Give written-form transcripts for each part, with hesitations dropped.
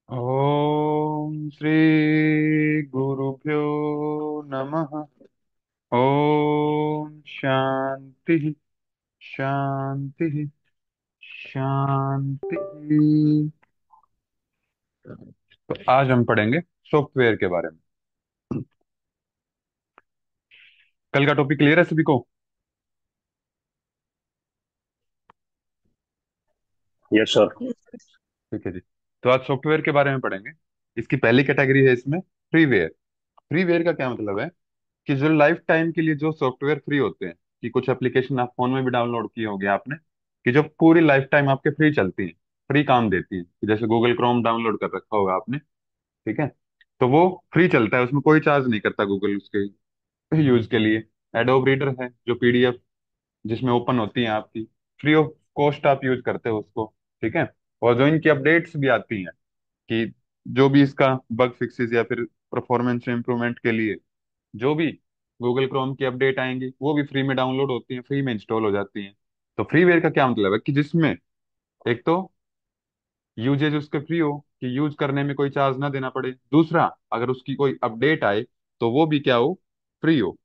ओम श्री गुरुभ्यो नमः। ओम शांति शांति शांति। तो आज हम पढ़ेंगे सॉफ्टवेयर के बारे में। कल का टॉपिक क्लियर है सभी को? Yes sir. ठीक है जी। तो आज सॉफ्टवेयर के बारे में पढ़ेंगे। इसकी पहली कैटेगरी है इसमें फ्रीवेयर। फ्रीवेयर का क्या मतलब है कि जो लाइफ टाइम के लिए जो सॉफ्टवेयर फ्री होते हैं, कि कुछ एप्लीकेशन आप फोन में भी डाउनलोड किए होंगे आपने, कि जो पूरी लाइफ टाइम आपके फ्री चलती हैं, फ्री काम देती हैं, कि जैसे गूगल क्रोम डाउनलोड कर रखा होगा आपने। ठीक है। तो वो फ्री चलता है, उसमें कोई चार्ज नहीं करता गूगल उसके यूज के लिए। एडोब रीडर है जो पीडीएफ जिसमें ओपन होती है आपकी, फ्री ऑफ कॉस्ट आप यूज करते हो उसको। ठीक है। और जो इनकी अपडेट्स भी आती हैं, कि जो भी इसका बग फिक्सेस या फिर परफॉर्मेंस इंप्रूवमेंट के लिए जो भी गूगल क्रोम की अपडेट आएंगी वो भी फ्री में डाउनलोड होती हैं, फ्री में इंस्टॉल हो जाती हैं। तो फ्रीवेयर का क्या मतलब है कि जिसमें एक तो यूजेज उसके फ्री हो, कि यूज करने में कोई चार्ज ना देना पड़े, दूसरा अगर उसकी कोई अपडेट आए तो वो भी क्या हो, फ्री हो।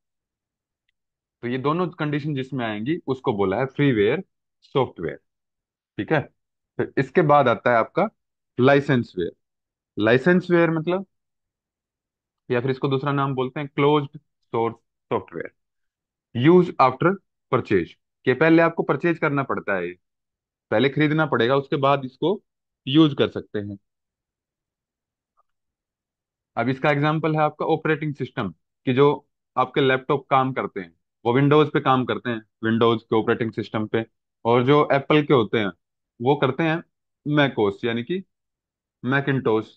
तो ये दोनों कंडीशन जिसमें आएंगी उसको बोला है फ्रीवेयर सॉफ्टवेयर। ठीक है। फिर इसके बाद आता है आपका लाइसेंसवेयर। लाइसेंसवेयर मतलब, या फिर इसको दूसरा नाम बोलते हैं closed source software. Use after purchase, के पहले आपको परचेज करना पड़ता है, पहले खरीदना पड़ेगा, उसके बाद इसको यूज कर सकते हैं। अब इसका एग्जांपल है आपका ऑपरेटिंग सिस्टम, कि जो आपके लैपटॉप काम करते हैं वो विंडोज पे काम करते हैं, विंडोज के ऑपरेटिंग सिस्टम पे। और जो एप्पल के होते हैं वो करते हैं मैकोस, यानी कि मैकिंटोश।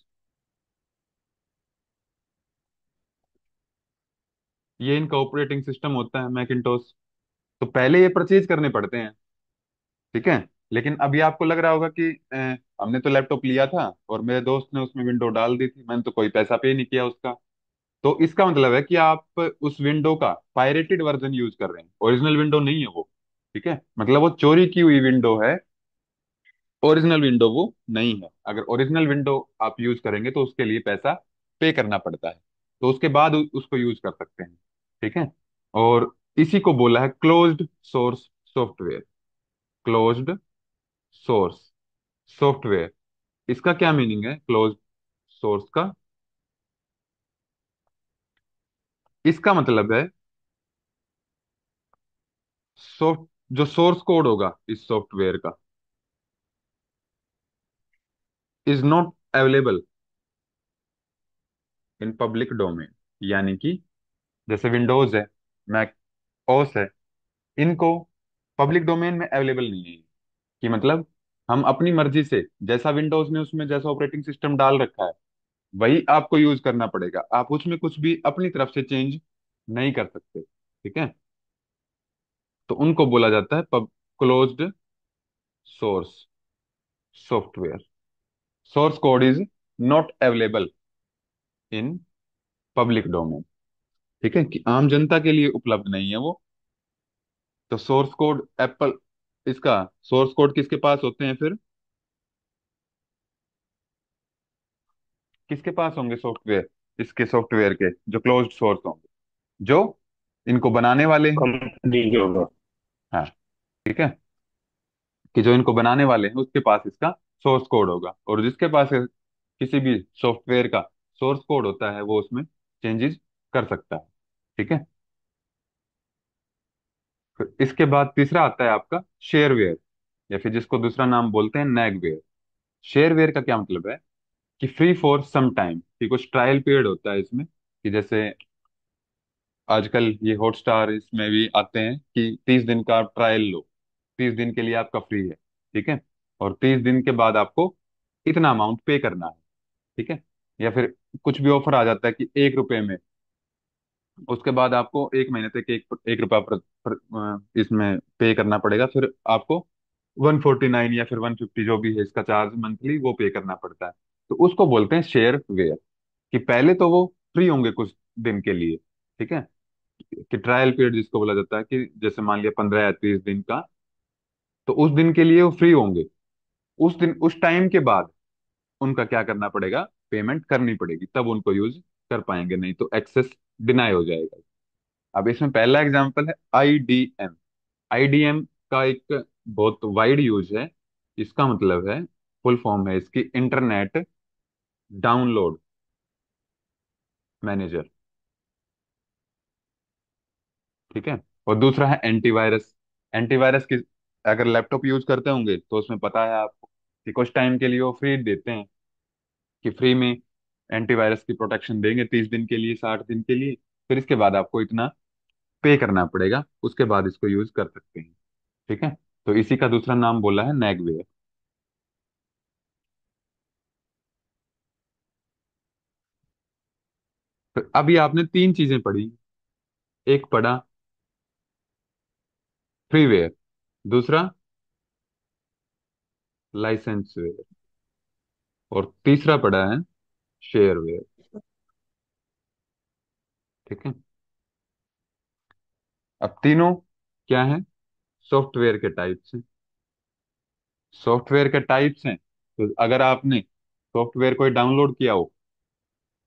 ये इनका ऑपरेटिंग सिस्टम होता है मैकिंटोश। तो पहले ये परचेज करने पड़ते हैं। ठीक है। लेकिन अभी आपको लग रहा होगा कि हमने तो लैपटॉप लिया था और मेरे दोस्त ने उसमें विंडो डाल दी थी, मैंने तो कोई पैसा पे नहीं किया उसका। तो इसका मतलब है कि आप उस विंडो का पायरेटेड वर्जन यूज कर रहे हैं, ओरिजिनल विंडो नहीं है वो। ठीक है। मतलब वो चोरी की हुई विंडो है, ओरिजिनल विंडो वो नहीं है। अगर ओरिजिनल विंडो आप यूज करेंगे तो उसके लिए पैसा पे करना पड़ता है, तो उसके बाद उसको यूज कर सकते हैं। ठीक है। और इसी को बोला है closed source software. Closed source software, इसका क्या मीनिंग है क्लोज सोर्स का? इसका मतलब है सॉफ्ट जो सोर्स कोड होगा इस सॉफ्टवेयर का is not available in public domain. यानी कि जैसे विंडोज है, मैक ओएस है, इनको पब्लिक डोमेन में अवेलेबल नहीं है। कि मतलब हम अपनी मर्जी से, जैसा विंडोज ने उसमें जैसा ऑपरेटिंग सिस्टम डाल रखा है वही आपको यूज करना पड़ेगा, आप उसमें कुछ भी अपनी तरफ से चेंज नहीं कर सकते। ठीक है। तो उनको बोला जाता है closed source software. Source code is not available in public domain. ठीक है, कि आम जनता के लिए उपलब्ध नहीं है वो। तो सोर्स कोड एप्पल, इसका सोर्स कोड किसके पास होते हैं फिर? किसके पास होंगे सॉफ्टवेयर, इसके सॉफ्टवेयर के जो क्लोज्ड सोर्स होंगे? जो इनको बनाने वाले हैं। कंपनी के होगा। हाँ। ठीक है। कि जो इनको बनाने वाले हैं उसके पास इसका सोर्स कोड होगा, और जिसके पास किसी भी सॉफ्टवेयर का सोर्स कोड होता है वो उसमें चेंजेस कर सकता है। ठीक है। फिर इसके बाद तीसरा आता है आपका शेयरवेयर, या फिर जिसको दूसरा नाम बोलते हैं नैगवेयर। शेयरवेयर का क्या मतलब है कि फ्री फॉर सम टाइम, कि कुछ ट्रायल पीरियड होता है इसमें। कि जैसे आजकल ये हॉटस्टार इसमें भी आते हैं कि 30 दिन का आप ट्रायल लो, 30 दिन के लिए आपका फ्री है। ठीक है। और 30 दिन के बाद आपको इतना अमाउंट पे करना है। ठीक है। या फिर कुछ भी ऑफर आ जाता है कि 1 रुपए में, उसके बाद आपको 1 महीने तक 1 रुपया इसमें पे करना पड़ेगा, फिर आपको 149 या फिर 150 जो भी है इसका चार्ज मंथली वो पे करना पड़ता है। तो उसको बोलते हैं शेयर वेयर। कि पहले तो वो फ्री होंगे कुछ दिन के लिए। ठीक है। कि ट्रायल पीरियड जिसको बोला जाता है, कि जैसे मान लिया 15 या 30 दिन का, तो उस दिन के लिए वो फ्री होंगे। उस दिन उस टाइम के बाद उनका क्या करना पड़ेगा, पेमेंट करनी पड़ेगी, तब उनको यूज कर पाएंगे, नहीं तो एक्सेस डिनाई हो जाएगा। अब इसमें पहला एग्जांपल है आईडीएम। आईडीएम का एक बहुत वाइड यूज है। इसका मतलब है, फुल फॉर्म है इसकी, इंटरनेट डाउनलोड मैनेजर। ठीक है। और दूसरा है एंटीवायरस। एंटीवायरस की, अगर लैपटॉप यूज करते होंगे तो उसमें पता है आपको कि कुछ टाइम के लिए वो फ्री देते हैं, कि फ्री में एंटीवायरस की प्रोटेक्शन देंगे 30 दिन के लिए, 60 दिन के लिए। फिर इसके बाद आपको इतना पे करना पड़ेगा, उसके बाद इसको यूज कर सकते हैं। ठीक है। तो इसी का दूसरा नाम बोला है नैगवेयर। तो अभी आपने तीन चीजें पढ़ी। एक पढ़ा फ्रीवेयर, दूसरा लाइसेंसवेयर, और तीसरा पढ़ा है शेयरवेयर। ठीक है। अब तीनों क्या है, सॉफ्टवेयर के टाइप्स हैं। सॉफ्टवेयर के टाइप्स हैं, तो अगर आपने सॉफ्टवेयर कोई डाउनलोड किया हो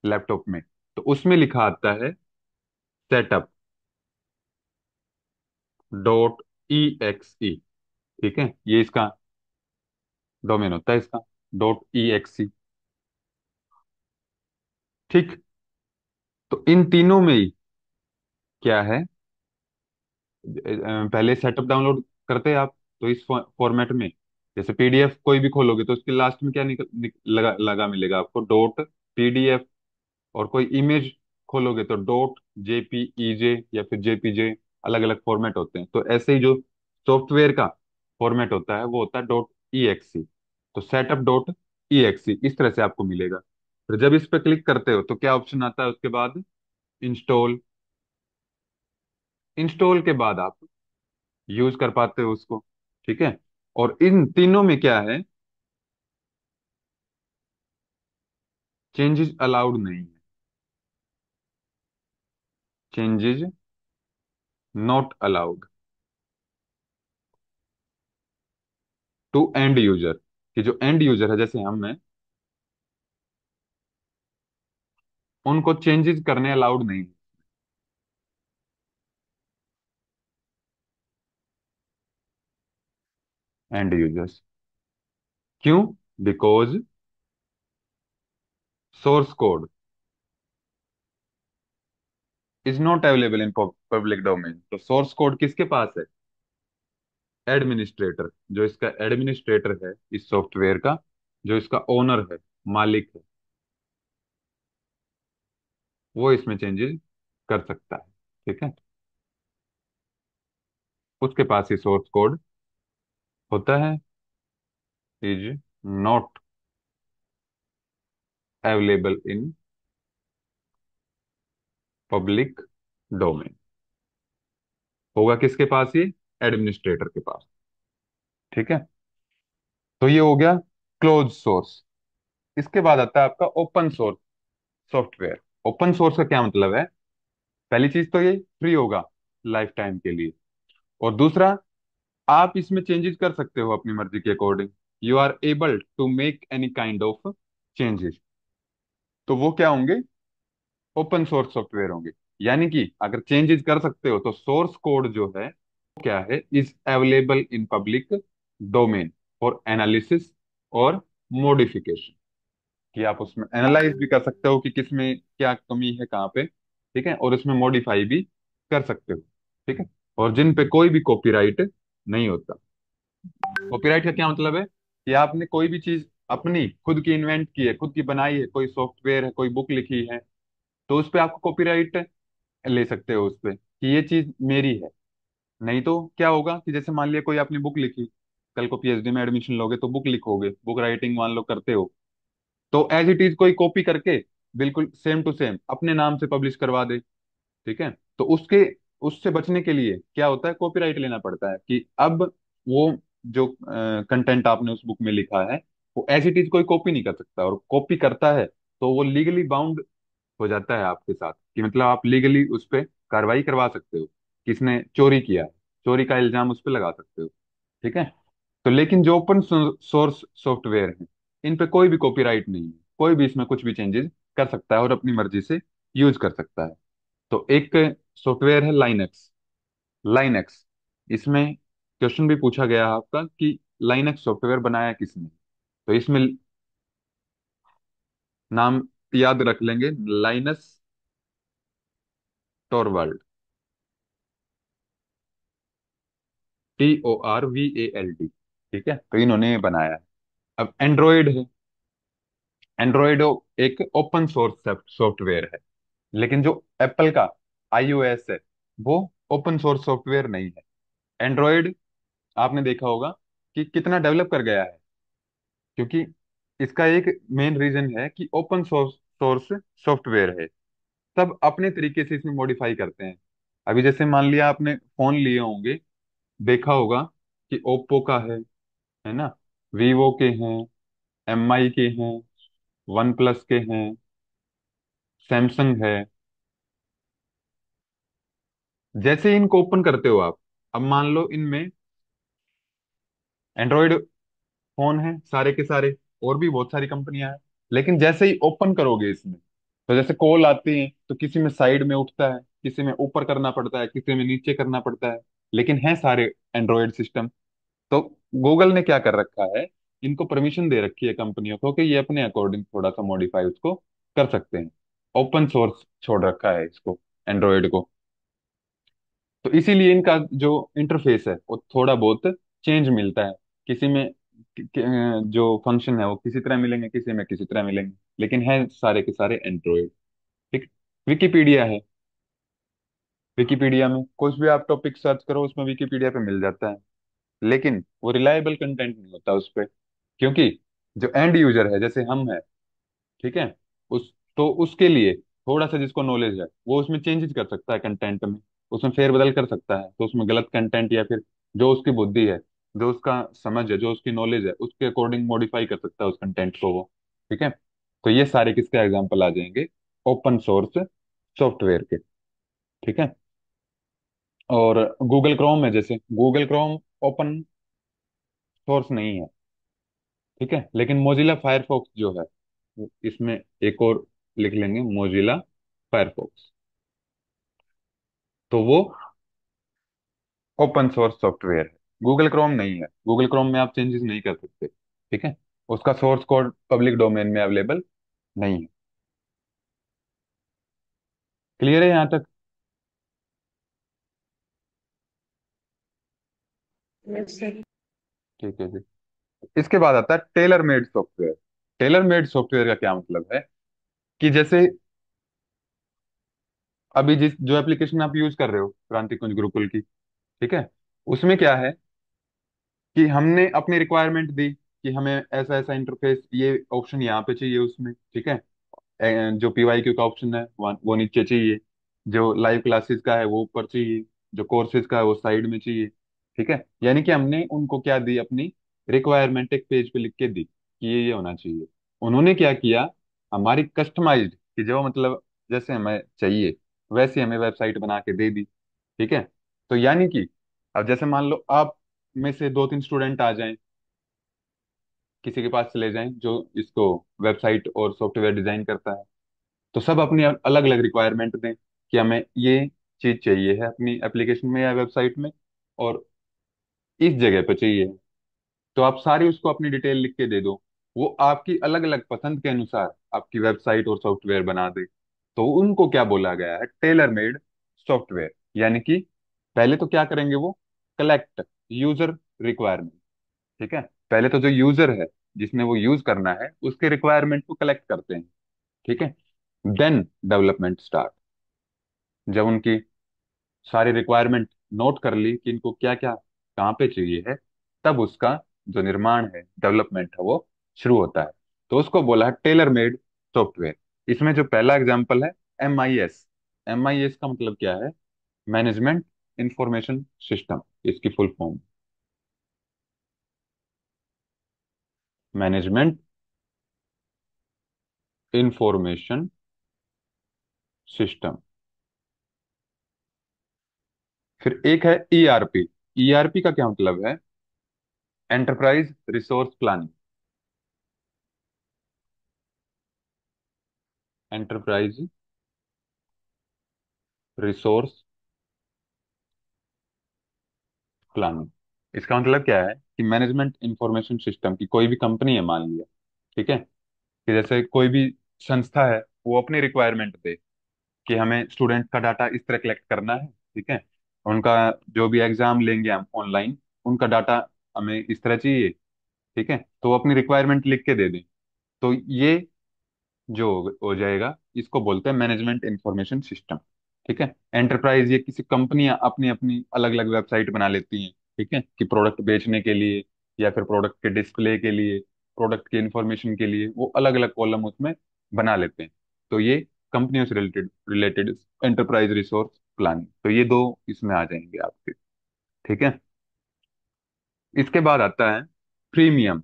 लैपटॉप में, तो उसमें लिखा आता है सेटअप डॉट ई एक्स ई। ठीक है, ये इसका डोमेन होता है, इसका डॉट ई एक्स ई। ठीक। तो इन तीनों में ही क्या है, पहले सेटअप डाउनलोड करते हैं आप, तो इस फॉर्मेट में, जैसे पीडीएफ कोई भी खोलोगे तो उसके लास्ट में क्या लगा लगा मिलेगा आपको, डॉट पीडीएफ। और कोई इमेज खोलोगे तो डॉट जेपीईजे या फिर जेपीजे। अलग अलग फॉर्मेट होते हैं, तो ऐसे ही जो सॉफ्टवेयर का फॉर्मेट होता है वो होता है डॉट ई एक्स ई। तो सेटअप डॉट ई एक्स ई इस तरह से आपको मिलेगा। फिर जब इस पर क्लिक करते हो तो क्या ऑप्शन आता है उसके बाद, इंस्टॉल। इंस्टॉल के बाद आप यूज कर पाते हो उसको। ठीक है। और इन तीनों में क्या है, चेंजेस अलाउड नहीं है। Changes not allowed to end user. कि जो एंड यूजर है, जैसे हम हैं, उनको चेंजेस करने अलाउड नहीं है, एंड यूजर्स। क्यों? Because source code is not available in public domain. तो सोर्स कोड किसके पास है, एडमिनिस्ट्रेटर। जो इसका एडमिनिस्ट्रेटर है इस सॉफ्टवेयर का, जो इसका ओनर है, मालिक है, वो इसमें चेंजेस कर सकता है। ठीक है। उसके पास ही सोर्स कोड होता है, is not available in public domain. होगा किसके पास ये, एडमिनिस्ट्रेटर के पास। ठीक है। तो ये हो गया क्लोज सोर्स। इसके बाद आता है आपका open source software. Open source का क्या मतलब है, पहली चीज तो ये फ्री होगा लाइफ टाइम के लिए। और दूसरा, आप इसमें चेंजेस कर सकते हो अपनी मर्जी के according. You are able to make any kind of changes. तो वो क्या होंगे, ओपन सोर्स सॉफ्टवेयर होंगे। यानी कि अगर चेंजेस कर सकते हो तो सोर्स कोड जो है वो क्या है, is available in public domain for analysis और मॉडिफिकेशन। कि आप उसमें एनालाइज भी कर सकते हो कि किसमें क्या कमी है, कहाँ पे। ठीक है। और उसमें मॉडिफाई भी कर सकते हो। ठीक है। और जिन पे कोई भी कॉपीराइट नहीं होता। कॉपीराइट का क्या मतलब है, कि आपने कोई भी चीज अपनी खुद की इन्वेंट की है, खुद की बनाई है, कोई सॉफ्टवेयर है, कोई बुक लिखी है, तो उस पे आपको कॉपीराइट ले सकते हो उस पे, कि ये चीज मेरी है। नहीं तो क्या होगा, कि जैसे मान लिया कोई आपने बुक लिखी, कल को पीएचडी में एडमिशन लोगे तो बुक लिखोगे, बुक राइटिंग मान लो करते हो, तो एज इट इज कोई कॉपी करके बिल्कुल सेम टू सेम अपने नाम से पब्लिश करवा दे। ठीक है। तो उसके उससे बचने के लिए क्या होता है, कॉपीराइट लेना पड़ता है, कि अब वो जो कंटेंट आपने उस बुक में लिखा है, वो एज इट इज कोई कॉपी नहीं कर सकता, और कॉपी करता है तो वो लीगली बाउंड हो जाता है आपके साथ, कि मतलब आप लीगली उस पर कार्रवाई करवा सकते हो, किसने चोरी किया है, चोरी का इल्जाम उस पर लगा सकते हो। ठीक है। तो लेकिन जो ओपन सोर्स सॉफ्टवेयर है, इन पे कोई भी कॉपीराइट नहीं है, कोई भी इसमें कुछ भी चेंजेस कर सकता है और अपनी मर्जी से यूज कर सकता है। तो एक सॉफ्टवेयर है लाइनक्स। लाइनक्स, इसमें क्वेश्चन भी पूछा गया है आपका कि लाइनक्स सॉफ्टवेयर बनाया किसने। तो इसमें नाम याद रख लेंगे, लाइनस टॉरवाल्ड, TORVALD। ठीक है, तो इन्होंने ये बनाया है। अब एंड्रॉयड है। एंड्रॉयड एक ओपन सोर्स सॉफ्टवेयर है, लेकिन जो एप्पल का iOS है वो ओपन सोर्स सॉफ्टवेयर नहीं है। एंड्रॉयड आपने देखा होगा कि कितना डेवलप कर गया है, क्योंकि इसका एक मेन रीजन है कि ओपन सोर्स सोर्स सॉफ्टवेयर है। सब अपने तरीके से इसमें मॉडिफाई करते हैं। अभी जैसे मान लिया आपने फोन लिए होंगे, देखा होगा कि ओप्पो का है ना, वीवो के हैं, MI के हैं, वन प्लस के हैं, सैमसंग है। जैसे इनको ओपन करते हो आप, अब मान लो इनमें एंड्रॉयड फोन है सारे के सारे, और भी बहुत सारी कंपनियां हैं, लेकिन जैसे ही ओपन करोगे इसमें, तो जैसे कॉल आती है तो किसी में साइड में उठता है, किसी में ऊपर करना पड़ता है, किसी में नीचे करना पड़ता है, लेकिन है सारे एंड्रॉयड सिस्टम। तो गूगल ने क्या कर रखा है, इनको परमिशन दे रखी है कंपनियों को कि ये अपने अकॉर्डिंग थोड़ा सा मॉडिफाई उसको कर सकते हैं। ओपन सोर्स छोड़ रखा है इसको, एंड्रॉयड को। तो इसीलिए इनका जो इंटरफेस है वो थोड़ा बहुत चेंज मिलता है। किसी में जो फंक्शन है वो किसी तरह मिलेंगे, किसी में किसी तरह मिलेंगे, लेकिन है सारे के सारे एंड्रॉयड। ठीक। विकिपीडिया है। विकिपीडिया में कुछ भी आप टॉपिक सर्च करो उसमें विकिपीडिया पे मिल जाता है, लेकिन वो रिलायबल कंटेंट नहीं होता उस पे, क्योंकि जो एंड यूजर है जैसे हम हैं, ठीक है, उस तो उसके लिए थोड़ा सा जिसको नॉलेज है वो उसमें चेंजेस कर सकता है कंटेंट में, उसमें फेरबदल कर सकता है, तो उसमें गलत कंटेंट या फिर जो उसकी बुद्धि है, जो उसका समझ है, जो उसकी नॉलेज है, उसके अकॉर्डिंग मॉडिफाई कर सकता है उस कंटेंट को वो। ठीक है। तो ये सारे किसके एग्जाम्पल आ जाएंगे, ओपन सोर्स सॉफ्टवेयर के। ठीक है। और गूगल क्रोम है, जैसे गूगल क्रोम ओपन सोर्स नहीं है, ठीक है, लेकिन मोजिला फायरफॉक्स जो है इसमें एक और लिख लेंगे, मोजिला फायरफॉक्स, तो वो ओपन सोर्स सॉफ्टवेयर है। गूगल क्रोम नहीं है, गूगल क्रोम में आप चेंजेस नहीं कर सकते। ठीक है। उसका सोर्स कोड पब्लिक डोमेन में अवेलेबल नहीं है। क्लियर है यहाँ तक? Yes sir. ठीक है जी। इसके बाद आता है tailor made software. Tailor made software का क्या मतलब है, कि जैसे अभी जिस जो एप्लीकेशन आप यूज कर रहे हो क्रांति कुंज गुरुकुल की, ठीक है, उसमें क्या है कि हमने अपनी रिक्वायरमेंट दी कि हमें ऐसा ऐसा इंटरफेस, ये ऑप्शन यहाँ पे चाहिए उसमें, ठीक है, जो PYQ का ऑप्शन है वो नीचे चाहिए, जो लाइव क्लासेस का है वो ऊपर चाहिए, जो कोर्सेज का है वो साइड में चाहिए। ठीक है, यानी कि हमने उनको क्या दी, अपनी रिक्वायरमेंट एक पेज पे लिख के दी कि ये होना चाहिए। उन्होंने क्या किया, हमारी कस्टमाइज्ड, कि जो मतलब जैसे हमें चाहिए वैसे हमें वेबसाइट बना के दे दी। ठीक है। तो यानी कि अब जैसे मान लो आप में से दो तीन स्टूडेंट आ जाएं, किसी के पास चले जाएं जो इसको वेबसाइट और सॉफ्टवेयर डिजाइन करता है, तो सब अपनी अलग अलग रिक्वायरमेंट दें कि हमें ये चीज चाहिए है अपनी एप्लीकेशन में या वेबसाइट में, और इस जगह पे चाहिए। तो आप सारी उसको अपनी डिटेल लिख के दे दो, वो आपकी अलग अलग पसंद के अनुसार आपकी वेबसाइट और सॉफ्टवेयर बना दे। तो उनको क्या बोला गया है, टेलर मेड सॉफ्टवेयर। यानी कि पहले तो क्या करेंगे वो, कलेक्ट यूजर रिक्वायरमेंट। ठीक है, पहले तो जो यूजर है जिसने वो यूज करना है उसके रिक्वायरमेंट को कलेक्ट करते हैं। ठीक है। Then development start. जब उनकी सारी रिक्वायरमेंट नोट कर ली कि इनको क्या क्या कहाँ पे चाहिए है, तब उसका जो निर्माण है, डेवलपमेंट है, वो शुरू होता है। तो उसको बोला है टेलर मेड सॉफ्टवेयर। इसमें जो पहला एग्जांपल है, MIS। MIS का मतलब क्या है, मैनेजमेंट इंफॉर्मेशन सिस्टम, इसकी full form, management information system. फिर एक है ERP। ERP का क्या मतलब है, enterprise resource planning. Enterprise resource planning. इसका मतलब क्या है कि मैनेजमेंट इंफॉर्मेशन सिस्टम की कोई भी कंपनी है मान लिया, ठीक है, कि जैसे कोई भी संस्था है, वो अपनी रिक्वायरमेंट दे कि हमें स्टूडेंट का डाटा इस तरह कलेक्ट करना है, ठीक है, उनका जो भी एग्जाम लेंगे हम ऑनलाइन, उनका डाटा हमें इस तरह चाहिए, ठीक है, तो वो अपनी रिक्वायरमेंट लिख के दे दें। तो ये जो हो जाएगा, इसको बोलते हैं मैनेजमेंट इंफॉर्मेशन सिस्टम। ठीक है, एंटरप्राइज ये किसी कंपनियां अपनी अपनी अलग अलग वेबसाइट बना लेती हैं, ठीक है, कि प्रोडक्ट बेचने के लिए या फिर प्रोडक्ट के डिस्प्ले के लिए, प्रोडक्ट के इंफॉर्मेशन के लिए वो अलग अलग कॉलम उसमें बना लेते हैं। तो ये कंपनियों से related related enterprise resource planning, तो ये दो इसमें आ जाएंगे आपके। ठीक है, इसके बाद आता है प्रीमियम।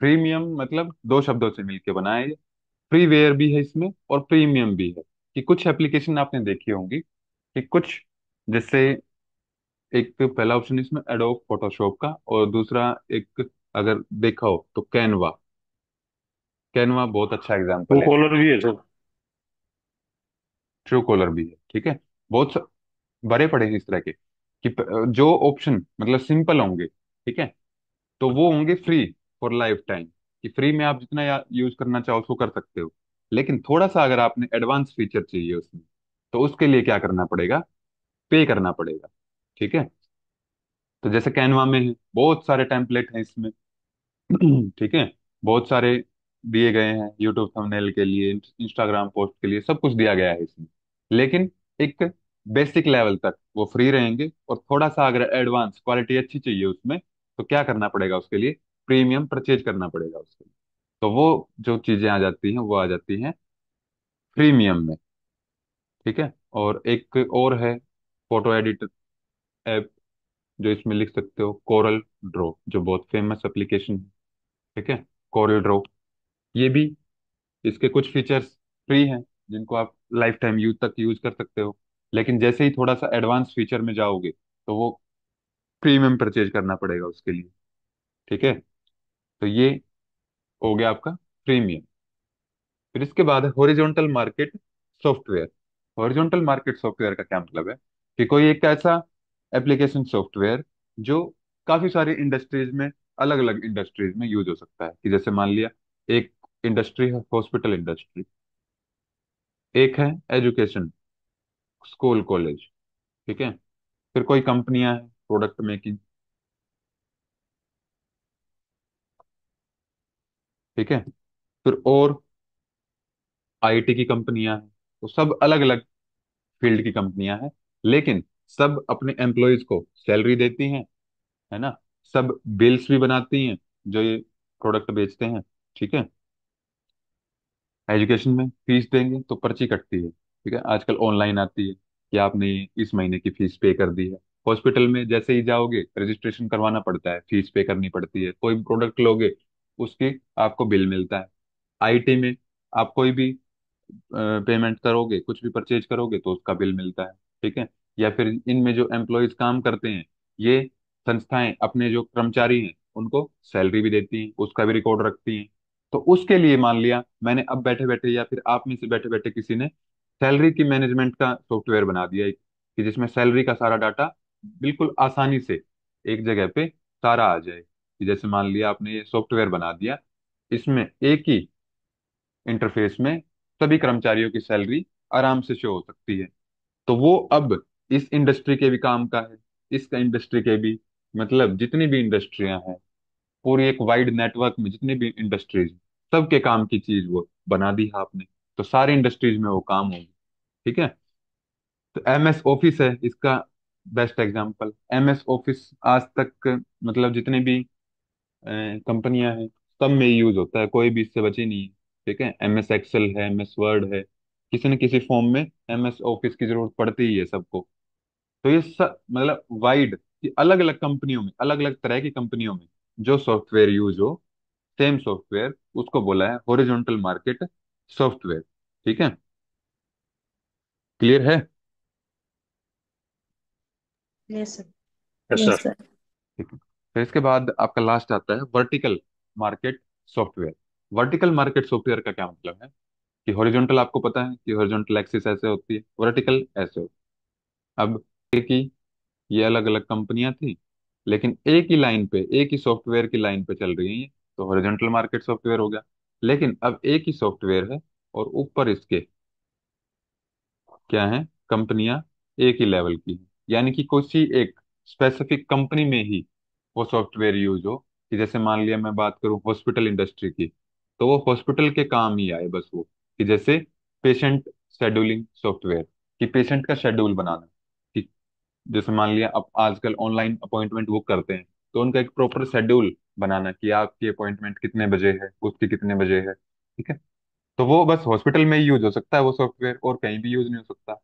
प्रीमियम मतलब दो शब्दों से मिलकर बना है, फ्रीवेयर भी है इसमें और प्रीमियम भी है। कि कुछ एप्लीकेशन आपने देखी होंगी कि कुछ, जैसे एक पहला ऑप्शन इसमें एडोब फोटोशॉप का, और दूसरा एक अगर देखा हो तो कैनवा। कैनवा बहुत अच्छा ट्रू एग्जांपल है। कॉलर भी है सर। ट्रू कॉलर भी है, ठीक है, बहुत बड़े पड़े हैं इस तरह के कि जो ऑप्शन मतलब सिंपल होंगे, ठीक है, तो वो होंगे फ्री फॉर लाइफ टाइम, कि फ्री में आप जितना यूज करना चाहो उसको कर सकते हो। लेकिन थोड़ा सा अगर आपने एडवांस फीचर चाहिए उसमें, तो उसके लिए क्या करना पड़ेगा, पे करना पड़ेगा। ठीक है, तो जैसे कैनवा में है, बहुत सारे टेम्पलेट हैं इसमें। ठीक है, बहुत सारे दिए गए हैं यूट्यूब थंबनेल के लिए, इंस्टाग्राम पोस्ट के लिए, सब कुछ दिया गया है इसमें। लेकिन एक बेसिक लेवल तक वो फ्री रहेंगे, और थोड़ा सा अगर एडवांस क्वालिटी अच्छी चाहिए उसमें, तो क्या करना पड़ेगा उसके लिए, प्रीमियम परचेज करना पड़ेगा उसके लिए। तो वो जो चीजें आ जाती हैं वो आ जाती हैं प्रीमियम में। ठीक है, और एक और है फोटो एडिट ऐप, जो इसमें लिख सकते हो कोरल ड्रॉ, जो बहुत फेमस एप्लीकेशन है। ठीक है, कोरल ड्रॉ, ये भी, इसके कुछ फीचर्स फ्री हैं जिनको आप लाइफ टाइम यूज तक यूज कर सकते हो। लेकिन जैसे ही थोड़ा सा एडवांस फीचर में जाओगे, तो वो प्रीमियम परचेज करना पड़ेगा उसके लिए। ठीक है, तो ये हो गया आपका प्रीमियम। फिर इसके बाद है horizontal market software. Horizontal market software का क्या मतलब है, कि कोई एक ऐसा एप्लीकेशन सॉफ्टवेयर जो काफी सारी इंडस्ट्रीज में, अलग अलग इंडस्ट्रीज में यूज हो सकता है। कि जैसे मान लिया एक इंडस्ट्री है हॉस्पिटल इंडस्ट्री, एक है एजुकेशन, स्कूल कॉलेज, ठीक है, फिर कोई कंपनियां हैं प्रोडक्ट मेकिंग, ठीक है, फिर और आईटी की कंपनियां हैं। तो सब अलग अलग फील्ड की कंपनियां हैं, लेकिन सब अपने एम्प्लॉयज को सैलरी देती हैं, है ना, सब बिल्स भी बनाती हैं जो ये प्रोडक्ट बेचते हैं। ठीक है, एजुकेशन में फीस देंगे तो पर्ची कटती है, ठीक है, आजकल ऑनलाइन आती है कि आपने इस महीने की फीस पे कर दी है। हॉस्पिटल में जैसे ही जाओगे रजिस्ट्रेशन करवाना पड़ता है, फीस पे करनी पड़ती है, कोई प्रोडक्ट लोगे उसकी आपको बिल मिलता है। आईटी में आप कोई भी पेमेंट करोगे, कुछ भी परचेज करोगे तो उसका बिल मिलता है। ठीक है, या फिर इनमें जो एम्प्लॉयज काम करते हैं, ये संस्थाएं अपने जो कर्मचारी हैं उनको सैलरी भी देती हैं, उसका भी रिकॉर्ड रखती हैं। तो उसके लिए मान लिया मैंने अब बैठे बैठे, या फिर आप में से बैठे बैठे किसी ने सैलरी की मैनेजमेंट का सॉफ्टवेयर बना दिया एक, कि जिसमें सैलरी का सारा डाटा बिल्कुल आसानी से एक जगह पे सारा आ जाए। कि जैसे मान लिया आपने ये सॉफ्टवेयर बना दिया, इसमें एक ही इंटरफेस में सभी कर्मचारियों की सैलरी आराम से शो हो सकती है। तो वो अब इस इंडस्ट्री के भी काम का है, इस इंडस्ट्री के भी, मतलब जितनी भी इंडस्ट्रियां हैं, पूरी एक वाइड नेटवर्क में जितनी भी इंडस्ट्रीज, सबके काम की चीज वो बना दी है आपने। तो सारे इंडस्ट्रीज में वो काम होगी। ठीक है, तो एमएस ऑफिस है इसका बेस्ट एग्जांपल। एमएस ऑफिस आज तक मतलब जितने भी कंपनियां हैं सब में यूज होता है, कोई भी इससे बची नहीं है। ठीक है, एमएस एक्सेल है, एमएस वर्ड है, किसी न किसी फॉर्म में एमएस ऑफिस की जरूरत पड़ती ही है सबको। तो ये सब मतलब वाइड, कि अलग अलग कंपनियों में, अलग अलग तरह की कंपनियों में जो सॉफ्टवेयर यूज हो, सेम सॉफ्टवेयर, उसको बोला है हॉरिजॉन्टल मार्केट सॉफ्टवेयर। ठीक है, क्लियर है। Yes sir. Yes yes sir. Sir. ठीक है, फिर इसके बाद आपका लास्ट आता है vertical market software. Vertical market software का क्या मतलब है, कि हॉरिजॉन्टल आपको पता है कि हॉरिजॉन्टल एक्सिस ऐसे होती है, वर्टिकल ऐसे होती है। अब एक ही, ये अलग अलग कंपनियां थी, लेकिन एक ही लाइन पे, एक ही सॉफ्टवेयर की लाइन पे चल रही हैं ये, तो हॉरिजॉन्टल मार्केट सॉफ्टवेयर हो गया। लेकिन अब एक ही सॉफ्टवेयर है और ऊपर इसके क्या है, कंपनियां एक ही लेवल की हैं, यानी कि किसी एक स्पेसिफिक कंपनी में ही वो सॉफ्टवेयर यूज हो। कि जैसे मान लिया मैं बात करूं हॉस्पिटल इंडस्ट्री की, तो वो हॉस्पिटल के काम ही आए बस वो, कि जैसे पेशेंट शेड्यूलिंग सॉफ्टवेयर, कि पेशेंट का शेड्यूल बनाना। कि जैसे मान लिया अब आजकल ऑनलाइन अपॉइंटमेंट बुक करते हैं, तो उनका एक प्रॉपर शेड्यूल बनाना कि आपकी अपॉइंटमेंट कितने बजे है, उसकी कितने बजे है, ठीक है। तो वो बस हॉस्पिटल में ही यूज हो सकता है वो सॉफ्टवेयर, और कहीं भी यूज नहीं हो सकता।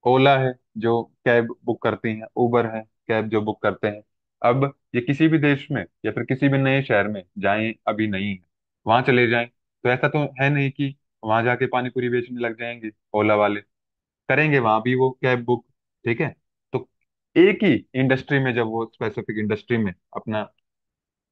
ओला है जो कैब बुक करती हैं, उबर है कैब जो बुक करते हैं। अब ये किसी भी देश में या फिर किसी भी नए शहर में जाएं, अभी नहीं है, वहां चले जाएं, तो ऐसा तो है नहीं कि वहां जाके पानी पूरी बेचने लग जाएंगे ओला वाले, करेंगे वहां भी वो कैब बुक, ठीक है। तो एक ही इंडस्ट्री में जब वो स्पेसिफिक इंडस्ट्री में अपना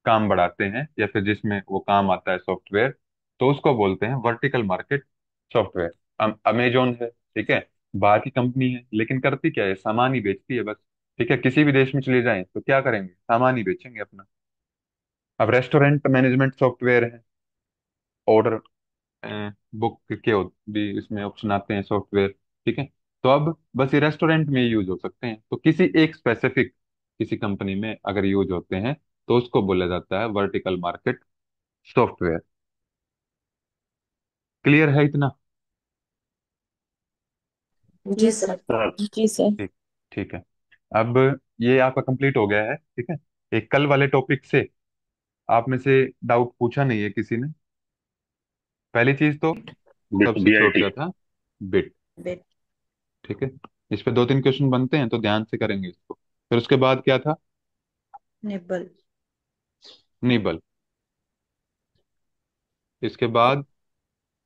काम बढ़ाते हैं या फिर जिसमें वो काम आता है सॉफ्टवेयर, तो उसको बोलते हैं वर्टिकल मार्केट सॉफ्टवेयर। अमेजोन है, ठीक है, बाहर की कंपनी है, लेकिन करती क्या है, सामान ही बेचती है बस, ठीक है। किसी भी देश में चले जाएं तो क्या करेंगे, सामान ही बेचेंगे अपना। अब रेस्टोरेंट मैनेजमेंट सॉफ्टवेयर है, ऑर्डर बुक के भी इसमें ऑप्शन आते हैं सॉफ्टवेयर, ठीक है। तो अब बस ये रेस्टोरेंट में यूज हो सकते हैं, तो किसी एक स्पेसिफिक किसी कंपनी में अगर यूज होते हैं तो उसको बोला जाता है वर्टिकल मार्केट सॉफ्टवेयर। क्लियर है इतना? जी सर। सर। जी सर। ठीक, ठीक है। अब ये आपका कंप्लीट हो गया है, ठीक है। एक कल वाले टॉपिक से आप में से डाउट पूछा नहीं है किसी ने। पहली चीज तो सबसे BIT। छोटा था बिट, बेट। ठीक है। इस पे दो तीन क्वेश्चन बनते हैं तो ध्यान से करेंगे इसको। फिर उसके बाद क्या था, निबल। निबल। इसके बाद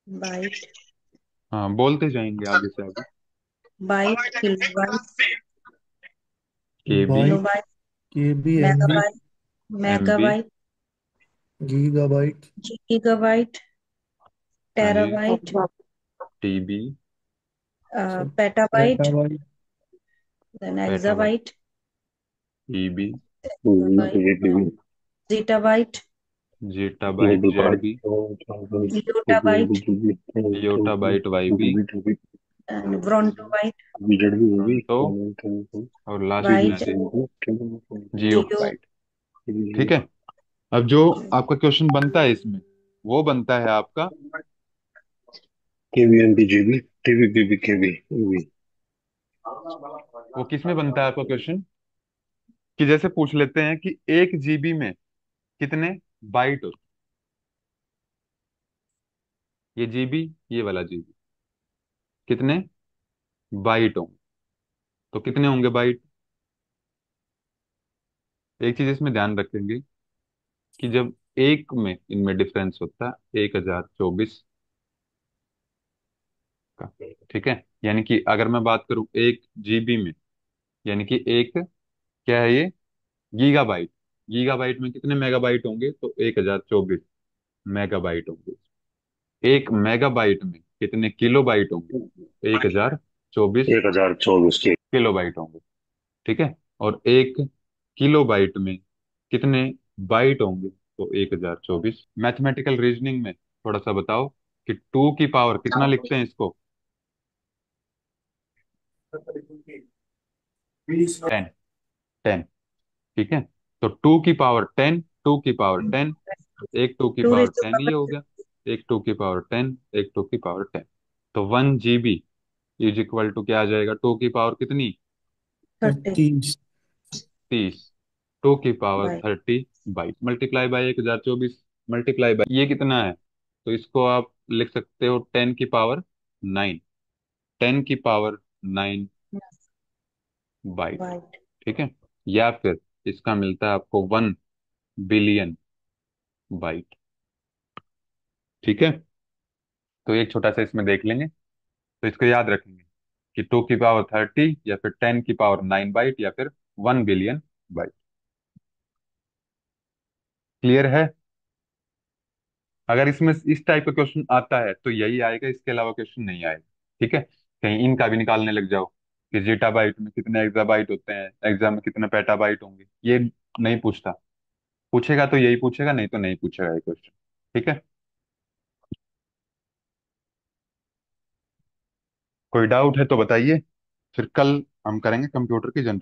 बाइट। हाँ, बोलते जाएंगे आगे से आगे। Byte, kilobyte, K B, byte, kilobyte, KB, MB, megabyte, M B, megabyte, gigabyte, gigabyte, हाँ जी, टेराबाइट, टी बी, सब petabyte, petabyte, then petabyte, exabyte, E B, exabyte, zettabyte, zettabyte, Z B, yottabyte, yottabyte, Y B, and brontobyte, bronto, और last में byte, है जियो जियो। Bite, ठीक है। अब जो आपका क्वेश्चन बनता है इसमें, वो बनता है आपका, KVMBGB TVPBKV। वो किस में बनता है आपका क्वेश्चन, कि जैसे पूछ लेते हैं कि एक जीबी में कितने बाइट होते हैं? ये जीबी, ये वाला जीबी, कितने बाइट होंगे, तो कितने होंगे बाइट। एक चीज इसमें ध्यान रखेंगे कि जब एक में इनमें डिफरेंस होता है 1024 का, ठीक है। यानी कि अगर मैं बात करूं एक जीबी में, यानी कि एक क्या है ये, गीगाबाइट, गीगाबाइट में कितने मेगाबाइट होंगे, तो 1024 मेगाबाइट होंगे। एक मेगाबाइट में कितने किलोबाइट होंगे, 1024 1024 के। किलोबाइट होंगे, ठीक है। और एक किलोबाइट में कितने बाइट होंगे, तो 1024। मैथमेटिकल रीजनिंग में थोड़ा सा बताओ कि टू की पावर कितना लिखते हैं इसको, 10, 10, ठीक है। तो टू की पावर 10, टू की पावर 10, एक टू की टू पावर रेज़ 10 ये हो गया, एक टू की पावर 10, एक टू की पावर 10। तो 1 GB इज इक्वल टू क्या आ जाएगा, टू की पावर कितनी, 30 30। 30, टू की power byte. 30 by multiply by 1024, multiply by ये कितना है, तो इसको आप लिख सकते हो 10 की पावर 9, 10 की पावर 9 बाइट, बाइट। ठीक है। या फिर इसका मिलता है आपको 1 बिलियन बाइट, ठीक है। तो एक छोटा सा इसमें देख लेंगे, तो इसको याद रखेंगे कि 2 की पावर 30 या फिर 10 की पावर 9 बाइट या फिर 1 बिलियन बाइट। क्लियर है? अगर इसमें इस टाइप का क्वेश्चन आता है तो यही आएगा, इसके अलावा क्वेश्चन नहीं आएगा। ठीक है, कहीं इनका भी निकालने लग जाओ कि जीटाबाइट में कितने एक्साबाइट होते हैं, एग्जाम में कितने पेटाबाइट होंगे, ये नहीं पूछता। पूछेगा तो यही पूछेगा, नहीं तो नहीं पूछेगा ये क्वेश्चन। ठीक है, कोई डाउट है तो बताइए, फिर कल हम करेंगे कंप्यूटर की जनरेशन।